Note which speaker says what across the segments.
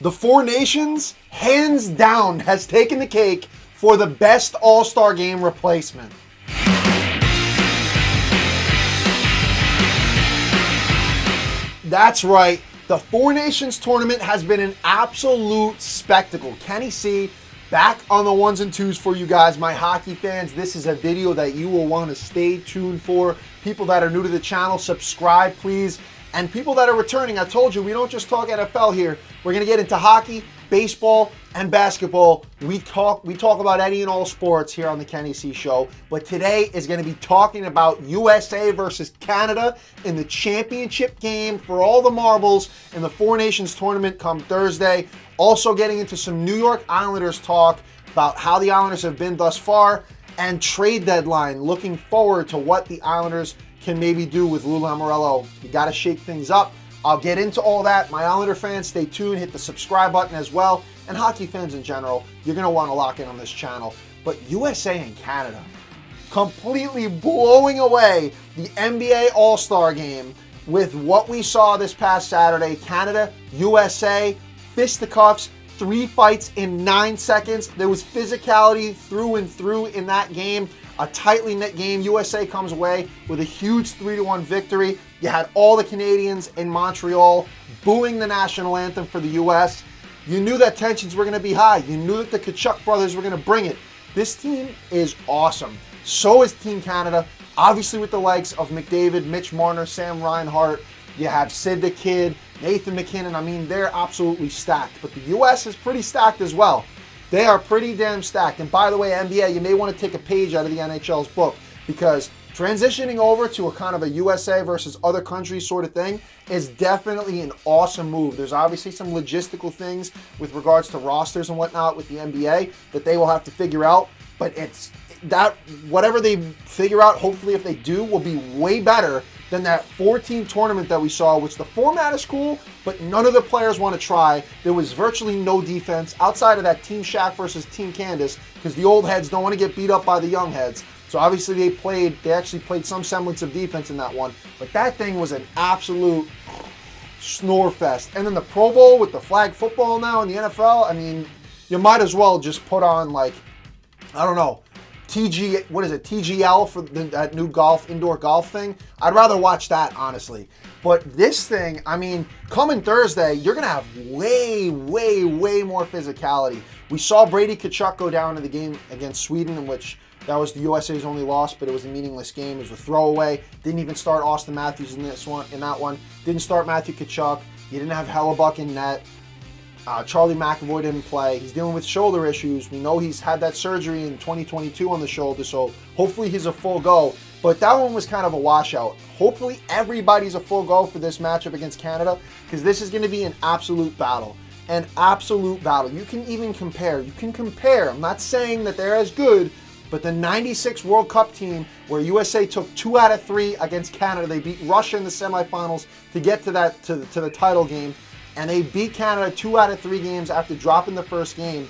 Speaker 1: The Four Nations, hands down, has taken the cake for the best All-Star Game replacement. That's right. The Four Nations tournament has been an absolute spectacle. Kenny C, back on the ones and twos for you guys, my hockey fans. This is a video that you will want to stay tuned for. People that are new to the channel, subscribe, please. And people that are returning, I told you, we don't just talk NFL here. We're going to get into hockey, baseball, and basketball. We talk about any and all sports here on the Kenny C Show. But today is going to be talking about USA versus Canada in the championship game for all the marbles in the Four Nations tournament come Thursday. Also getting into some New York Islanders talk about how the Islanders have been thus far, and trade deadline. Looking forward to what the Islanders can maybe do with Lou Lamoriello. You got to shake things up. I'll get into all that. My Islander fans, stay tuned. Hit the subscribe button as well. And hockey fans in general, you're going to want to lock in on this channel. But USA and Canada, completely blowing away the NBA All-Star Game with what we saw this past Saturday. Canada, USA, fisticuffs, 3 fights in 9 seconds. There was physicality through and through in that game. A tightly knit game. USA comes away with a huge 3-1 victory. You had all the Canadians in Montreal booing the national anthem for the US. You knew that tensions were going to be high. You knew that the Kachuk brothers were going to bring it. This team is awesome. So is Team Canada. Obviously with the likes of McDavid, Mitch Marner, Sam Reinhart. You have Sid the Kid, Nathan McKinnon. I mean, they're absolutely stacked. But the US is pretty stacked as well. They are pretty damn stacked. And by the way, NBA, you may want to take a page out of the NHL's book, because transitioning over to a kind of a USA versus other countries sort of thing is definitely an awesome move. There's obviously some logistical things with regards to rosters and whatnot with the NBA that they will have to figure out. But it's that whatever they figure out, hopefully if they do, will be way better than that 4-team tournament that we saw, which the format is cool, but none of the players want to try. There was virtually no defense outside of that Team Shaq versus Team Candace, because the old heads don't want to get beat up by the young heads. So obviously they actually played some semblance of defense in that one, but that thing was an absolute snore fest. And then the Pro Bowl with the flag football now in the NFL, I mean, you might as well just put on, like, I don't know, TGL for that new indoor golf thing. I'd rather watch that, honestly. But this thing, I mean, coming Thursday, you're going to have way, way, way more physicality. We saw Brady Tkachuk go down in the game against Sweden, in which that was the USA's only loss, but it was a meaningless game. It was a throwaway. Didn't even start Austin Matthews in that one. Didn't start Matthew Tkachuk. You didn't have Hellebuck in net. Charlie McAvoy didn't play. He's dealing with shoulder issues. We know he's had that surgery in 2022 on the shoulder, so hopefully he's a full go. But that one was kind of a washout. Hopefully everybody's a full go for this matchup against Canada, because this is going to be an absolute battle. An absolute battle. You can even compare. You can compare. I'm not saying that they're as good, but the 96 World Cup team, where USA took 2 out of 3 against Canada, they beat Russia in the semifinals to get to the title game. And they beat Canada 2 out of 3 games after dropping the first game.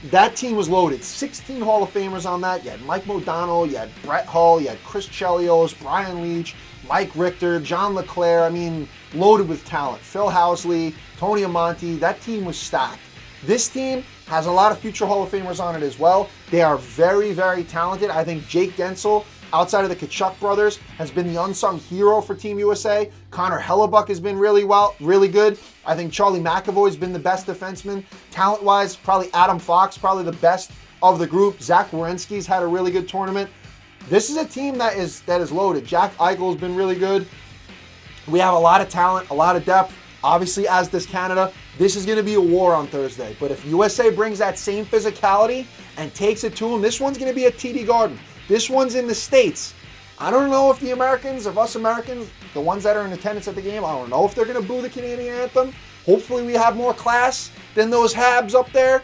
Speaker 1: That team was loaded. 16 Hall of Famers on that. You had Mike Modano, you had Brett Hull, you had Chris Chelios, Brian Leach, Mike Richter, John LeClaire. I mean, loaded with talent. Phil Housley, Tony Amonte. That team was stacked. This team has a lot of future Hall of Famers on it as well. They are very, very talented. I think Jake Gensel, outside of the Tkachuk brothers, has been the unsung hero for Team USA. Connor Hellebuck has been really good. I think Charlie McAvoy has been the best defenseman. Talent-wise, probably Adam Fox, probably the best of the group. Zach Werenski's had a really good tournament. This is a team that is loaded. Jack Eichel has been really good. We have a lot of talent, a lot of depth. Obviously, as does Canada. This is going to be a war on Thursday. But if USA brings that same physicality and takes it to them, this one's going to be at TD Garden. This one's in the States. I don't know if us Americans, the ones that are in attendance at the game, I don't know if they're going to boo the Canadian anthem. Hopefully we have more class than those Habs up there.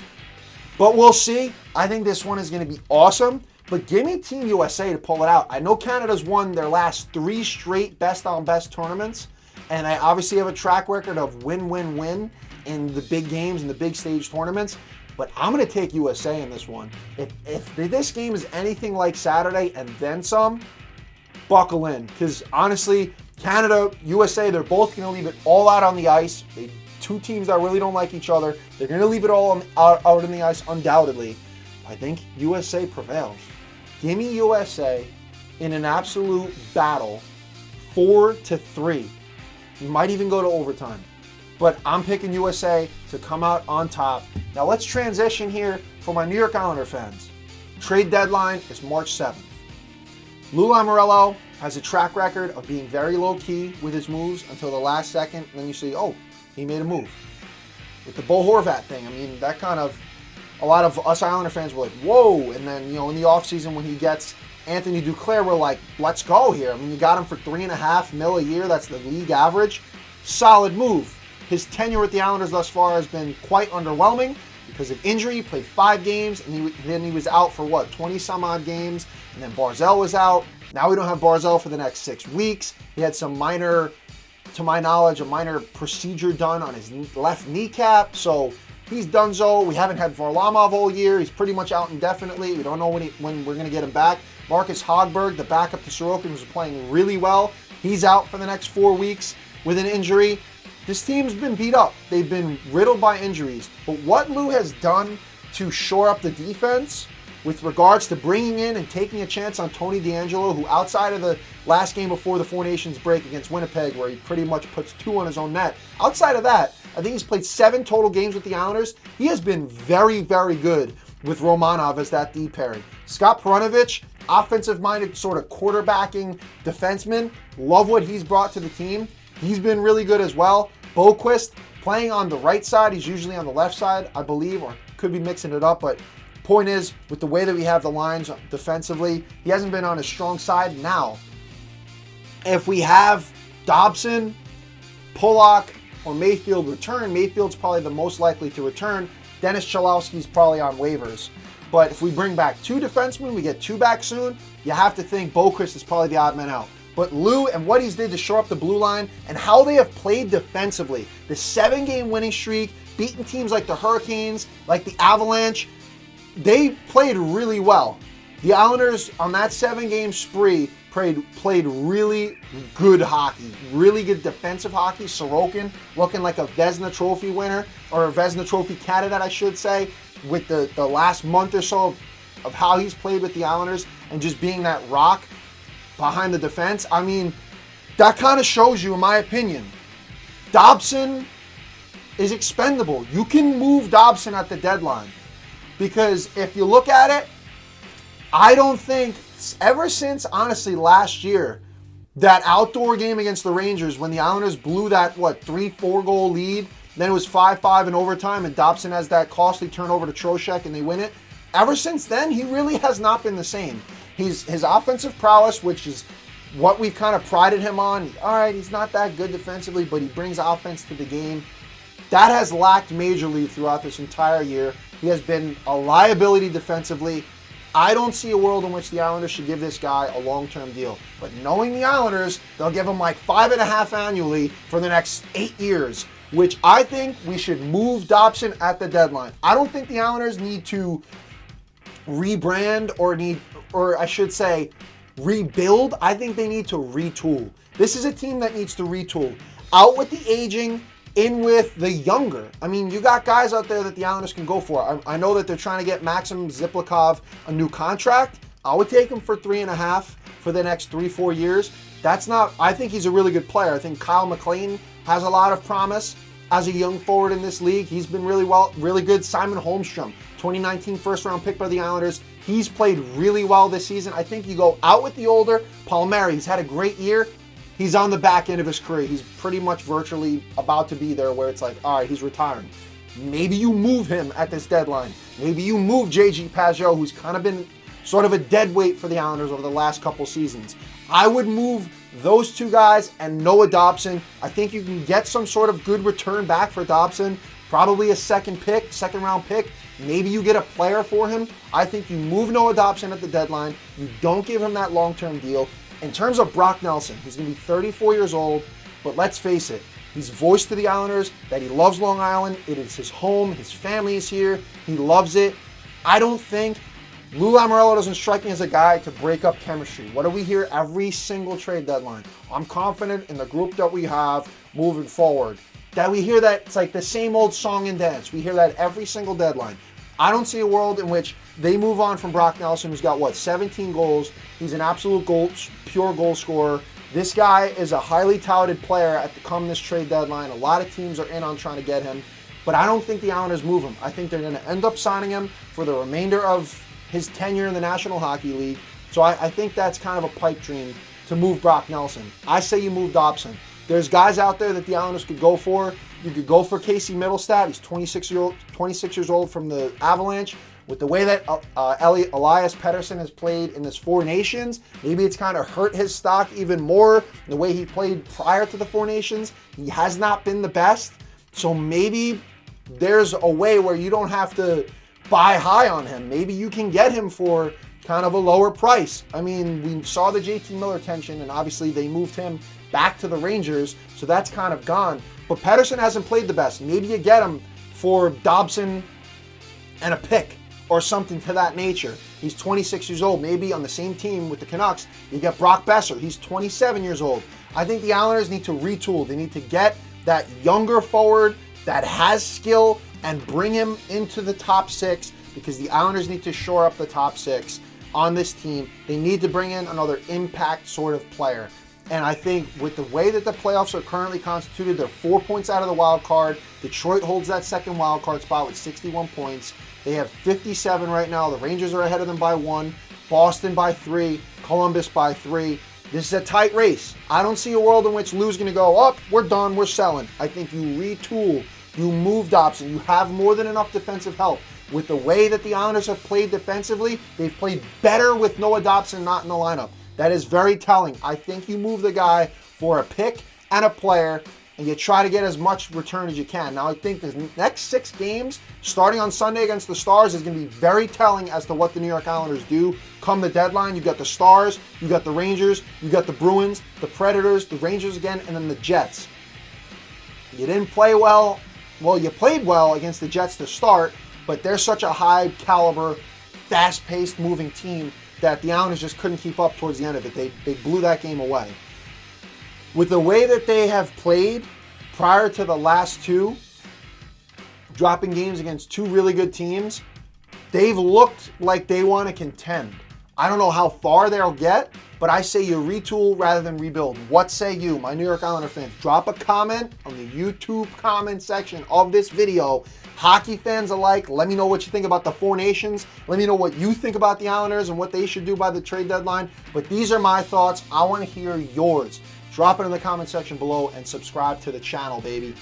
Speaker 1: But we'll see. I think this one is going to be awesome. But give me Team USA to pull it out. I know Canada's won their last 3 straight best-on-best tournaments. And I obviously have a track record of win-win-win in the big games and the big stage tournaments. But I'm going to take USA in this one. If this game is anything like Saturday and then some, buckle in. Because honestly, Canada, USA, they're both going to leave it all out on the ice. two teams that really don't like each other. They're going to leave it all out on the ice, undoubtedly. I think USA prevails. Give me USA in an absolute battle, 4-3. You might even go to overtime. But I'm picking USA to come out on top. Now let's transition here for my New York Islander fans. Trade deadline is March 7th. Lou Lamoriello has a track record of being very low-key with his moves until the last second, and then you see, oh, he made a move. With the Bo Horvat thing, I mean, that kind of, a lot of us Islander fans were like, whoa, and then, you know, in the offseason when he gets Anthony Duclair, we're like, let's go here. I mean, you got him for $3.5 million a year, that's the league average. Solid move. His tenure with the Islanders thus far has been quite underwhelming because of injury. He played 5 games, and then he was out for, 20-some-odd games, and then Barzal was out. Now we don't have Barzal for the next 6 weeks. He had some minor, to my knowledge, a minor procedure done on his left kneecap, so he's done so. We haven't had Varlamov all year. He's pretty much out indefinitely. We don't know when we're going to get him back. Marcus Hogberg, the backup to Sorokin, who's playing really well, he's out for the next 4 weeks with an injury. This team's been beat up. They've been riddled by injuries. But what Lou has done to shore up the defense with regards to bringing in and taking a chance on Tony DeAngelo, who outside of the last game before the Four Nations break against Winnipeg, where he pretty much puts 2 on his own net, outside of that, I think he's played 7 total games with the Islanders. He has been very, very good with Romanov as that D pairing. Scott Perunovich, offensive-minded sort of quarterbacking defenseman. Love what he's brought to the team. He's been really good as well. Boquist playing on the right side. He's usually on the left side, I believe, or could be mixing it up. But point is, with the way that we have the lines defensively, he hasn't been on his strong side. Now, if we have Dobson, Pollock, or Mayfield return, Mayfield's probably the most likely to return. Dennis Cholowski's probably on waivers. But if we bring back 2 defensemen, we get 2 back soon, you have to think Boquist is probably the odd man out. But Lou and what he's did to shore up the blue line and how they have played defensively. The 7-game winning streak, beating teams like the Hurricanes, like the Avalanche, they played really well. The Islanders on that 7-game spree played really good hockey, really good defensive hockey. Sorokin looking like a Vezina Trophy winner, or a Vezina Trophy candidate, I should say, with the last month or so of how he's played with the Islanders and just being that rock behind the defense. I mean, that kind of shows you, in my opinion, Dobson is expendable. You can move Dobson at the deadline because if you look at it, I don't think, ever since, honestly, last year, that outdoor game against the Rangers when the Islanders blew that, 3-4 goal lead, then it was 5-5 in overtime, and Dobson has that costly turnover to Trocheck, and they win it. Ever since then, he really has not been the same. His offensive prowess, which is what we've kind of prided him on. All right, he's not that good defensively, but he brings offense to the game. That has lacked majorly throughout this entire year. He has been a liability defensively. I don't see a world in which the Islanders should give this guy a long-term deal. But knowing the Islanders, they'll give him like $5.5 annually for the next 8 years, which I think we should move Dobson at the deadline. I don't think the Islanders need to rebrand or I should say rebuild. I think they need to retool. This is a team that needs to retool. Out with the aging, in with the younger. I mean, you got guys out there that the Islanders can go for. I know that they're trying to get Maxim Ziplikov a new contract. I would take him for 3.5 for the next 3-4 years. That's not, I think he's a really good player. I think Kyle McLean has a lot of promise as a young forward in this league. He's been really good. Simon Holmstrom, 2019 first-round pick by the Islanders. He's played really well this season. I think you go out with the older. Palmieri, he's had a great year. He's on the back end of his career. He's pretty much virtually about to be there where it's like, all right, he's retiring. Maybe you move him at this deadline. Maybe you move J.G. Pageau, who's kind of been sort of a dead weight for the Islanders over the last couple seasons. I would move those 2 guys and Noah Dobson. I think you can get some sort of good return back for Dobson. Probably a second round pick. Maybe you get a player for him. I think you move Noah Dobson at the deadline. You don't give him that long-term deal. In terms of Brock Nelson, he's going to be 34 years old, but let's face it, he's voiced to the Islanders that he loves Long Island. It is his home. His family is here. He loves it. I don't think Lou Lamoriello doesn't strike me as a guy to break up chemistry. What do we hear every single trade deadline? I'm confident in the group that we have moving forward. that we hear that it's like the same old song and dance. We hear that every single deadline. I don't see a world in which they move on from Brock Nelson, who's got, 17 goals. He's an absolute pure goal scorer. This guy is a highly touted player come this trade deadline. A lot of teams are in on trying to get him. But I don't think the Islanders move him. I think they're going to end up signing him for the remainder of his tenure in the National Hockey League. So I think that's kind of a pipe dream to move Brock Nelson. I say you move Dobson. There's guys out there that the Islanders could go for. You could go for Casey Middlestat. He's 26 years old from the Avalanche. With the way that Elias Pettersson has played in this Four Nations, maybe it's kind of hurt his stock even more. The way he played prior to the Four Nations, he has not been the best. So maybe there's a way where you don't have to buy high on him. Maybe you can get him for kind of a lower price. I mean, we saw the JT Miller tension, and obviously they moved him back to the Rangers, so that's kind of gone. But Pettersson hasn't played the best. Maybe you get him for Dobson and a pick or something to that nature. He's 26 years old. Maybe on the same team with the Canucks, you get Brock Besser. He's 27 years old. I think the Islanders need to retool. They need to get that younger forward that has skill and bring him into the top six, because the Islanders need to shore up the top six on this team. They need to bring in another impact sort of player. And I think with the way that the playoffs are currently constituted, they're 4 points out of the wild card. Detroit holds that second wild card spot with 61 points. They have 57 right now. The Rangers are ahead of them by 1. Boston by 3. Columbus by 3. This is a tight race. I don't see a world in which Lou's going to go, oh, we're done, we're selling. I think you retool. You move Dobson. You have more than enough defensive help. With the way that the Islanders have played defensively, they've played better with Noah Dobson not in the lineup. That is very telling. I think you move the guy for a pick and a player, and you try to get as much return as you can. Now, I think the next 6 games, starting on Sunday against the Stars, is going to be very telling as to what the New York Islanders do come the deadline. You've got the Stars, you've got the Rangers, you've got the Bruins, the Predators, the Rangers again, and then the Jets. You didn't play well. Well, you played well against the Jets to start, but they're such a high-caliber, fast-paced, moving team that the Islanders just couldn't keep up towards the end of it. They blew that game away. With the way that they have played prior to the last 2, dropping games against 2 really good teams, they've looked like they want to contend. I don't know how far they'll get, but I say you retool rather than rebuild. What say you, my New York Islander fans? Drop a comment on the YouTube comment section of this video. Hockey fans alike, let me know what you think about the Four Nations. Let me know what you think about the Islanders and what they should do by the trade deadline. But these are my thoughts. I want to hear yours. Drop it in the comment section below and subscribe to the channel, baby.